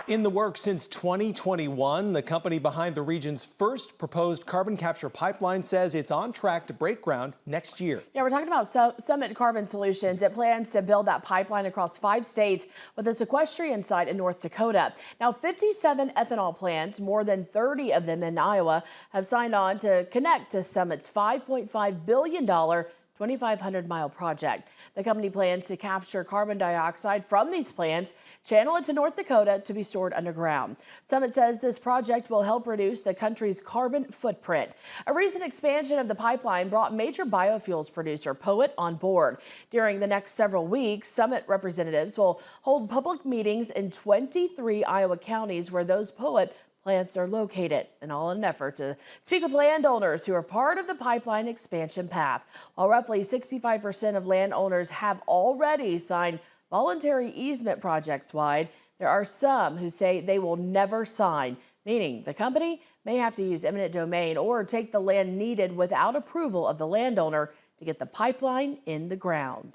In the works since 2021, the company behind the region's first proposed carbon capture pipeline says it's on track to break ground next year. Yeah, we're talking about Summit Carbon Solutions. It plans to build that pipeline across 5 states with a sequestration site in North Dakota. Now, 57 ethanol plants, more than 30 of them in Iowa, have signed on to connect to Summit's $5.5 billion 2,500-mile project. The company plans to capture carbon dioxide from these plants, channel it to North Dakota to be stored underground. Summit says this project will help reduce the country's carbon footprint. A recent expansion of the pipeline brought major biofuels producer Poet on board. During the next several weeks, Summit representatives will hold public meetings in 23 Iowa counties where those Poet plants are located, and all in an effort to speak with landowners who are part of the pipeline expansion path. While roughly 65% of landowners have already signed voluntary easement projects wide, there are some who say they will never sign, meaning the company may have to use eminent domain or take the land needed without approval of the landowner to get the pipeline in the ground.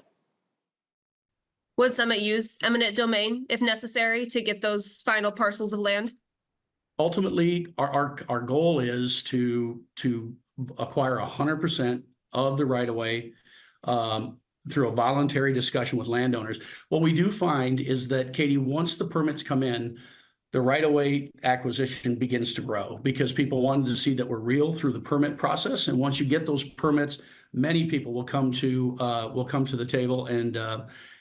Would Summit use eminent domain if necessary to get those final parcels of land? Ultimately, our goal is to acquire 100% of the right-of-way through a voluntary discussion with landowners. What we do find is that, Katie, once the permits come in, the right-of-way acquisition begins to grow because people wanted to see that we're real through the permit process. And once you get those permits, many people will come to the table and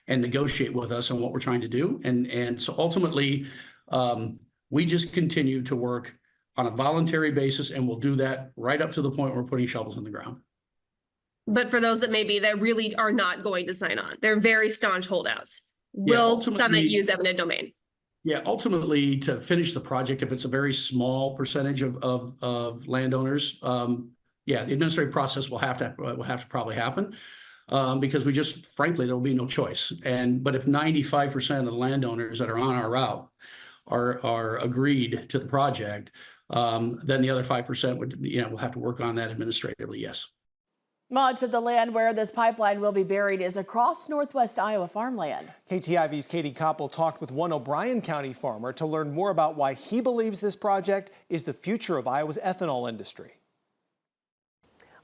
negotiate with us on what we're trying to do. And so ultimately, we just continue to work on a voluntary basis, and we'll do that right up to the point where we're putting shovels in the ground. But for those that really are not going to sign on, they're very staunch holdouts. Will Summit use eminent domain? Yeah, ultimately, to finish the project, if it's a very small percentage of landowners, yeah, the administrative process will have to probably happen because we just, frankly, there will be no choice. But if 95% of the landowners that are on our route are agreed to the project, then the other 5% would, we'll have to work on that administratively, yes. Much of the land where this pipeline will be buried is across northwest Iowa farmland. KTIV's Katie Koppel talked with one O'Brien County farmer to learn more about why he believes this project is the future of Iowa's ethanol industry.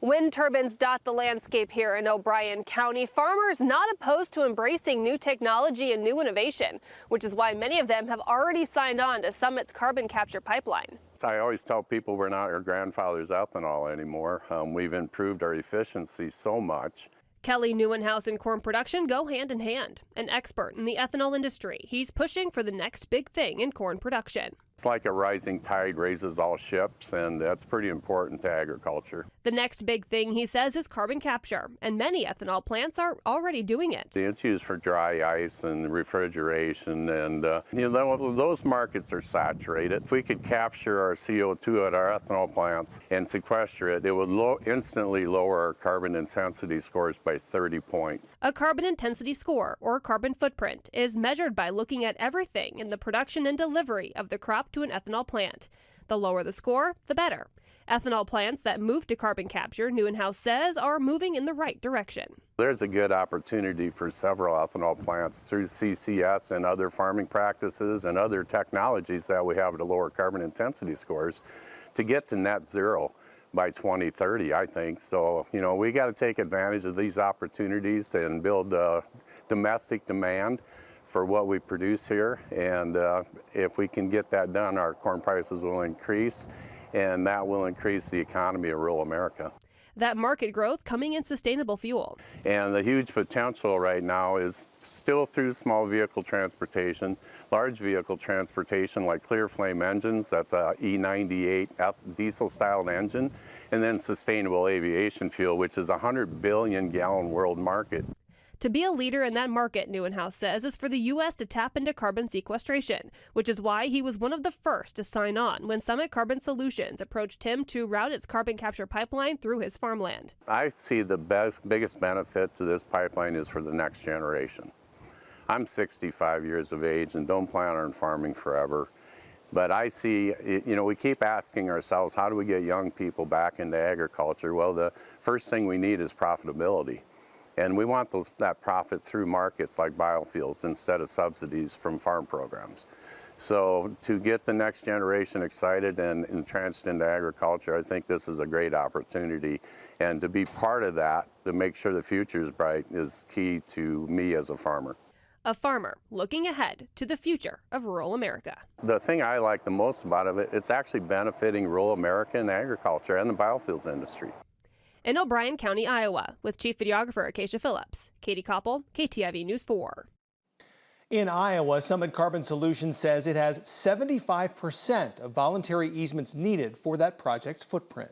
Wind turbines dot the landscape here in O'Brien County. Farmers not opposed to embracing new technology and new innovation, which is why many of them have already signed on to Summit's carbon capture pipeline. I always tell people we're not our grandfather's ethanol anymore. We've improved our efficiency so much. Kelly Neuenhouse and corn production go hand in hand. An expert in the ethanol industry, he's pushing for the next big thing in corn production. It's like a rising tide raises all ships, and that's pretty important to agriculture. The next big thing, he says, is carbon capture, and many ethanol plants are already doing it. It's used for dry ice and refrigeration, and those markets are saturated. If we could capture our CO2 at our ethanol plants and sequester it, it would instantly lower our carbon intensity scores by 30 points. A carbon intensity score, or carbon footprint, is measured by looking at everything in the production and delivery of the crop to an ethanol plant. The lower the score, the better. Ethanol plants that move to carbon capture, Neuenhouse says, are moving in the right direction. There's a good opportunity for several ethanol plants through CCS and other farming practices and other technologies that we have to lower carbon intensity scores to get to net zero by 2030, I think. So, we got to take advantage of these opportunities and build domestic demand for what we produce here, and if we can get that done, our corn prices will increase, and that will increase the economy of rural America. That market growth coming in sustainable fuel. And the huge potential right now is still through small vehicle transportation, large vehicle transportation like clear flame engines, that's a E98 diesel-styled engine, and then sustainable aviation fuel, which is a 100 billion gallon world market. To be a leader in that market, Neuenhouse says, is for the U.S. to tap into carbon sequestration, which is why he was one of the first to sign on when Summit Carbon Solutions approached him to route its carbon capture pipeline through his farmland. I see the biggest benefit to this pipeline is for the next generation. I'm 65 years of age and don't plan on farming forever. But I see, we keep asking ourselves, how do we get young people back into agriculture? Well, the first thing we need is profitability. And we want that profit through markets like biofuels instead of subsidies from farm programs. So to get the next generation excited and entrenched into agriculture, I think this is a great opportunity. And to be part of that, to make sure the future is bright, is key to me as a farmer. A farmer looking ahead to the future of rural America. The thing I like the most about it, it's actually benefiting rural America and agriculture and the biofuels industry. In O'Brien County, Iowa, with Chief Videographer Acacia Phillips, Katie Koppel, KTIV News 4. In Iowa, Summit Carbon Solutions says it has 75% of voluntary easements needed for that project's footprint.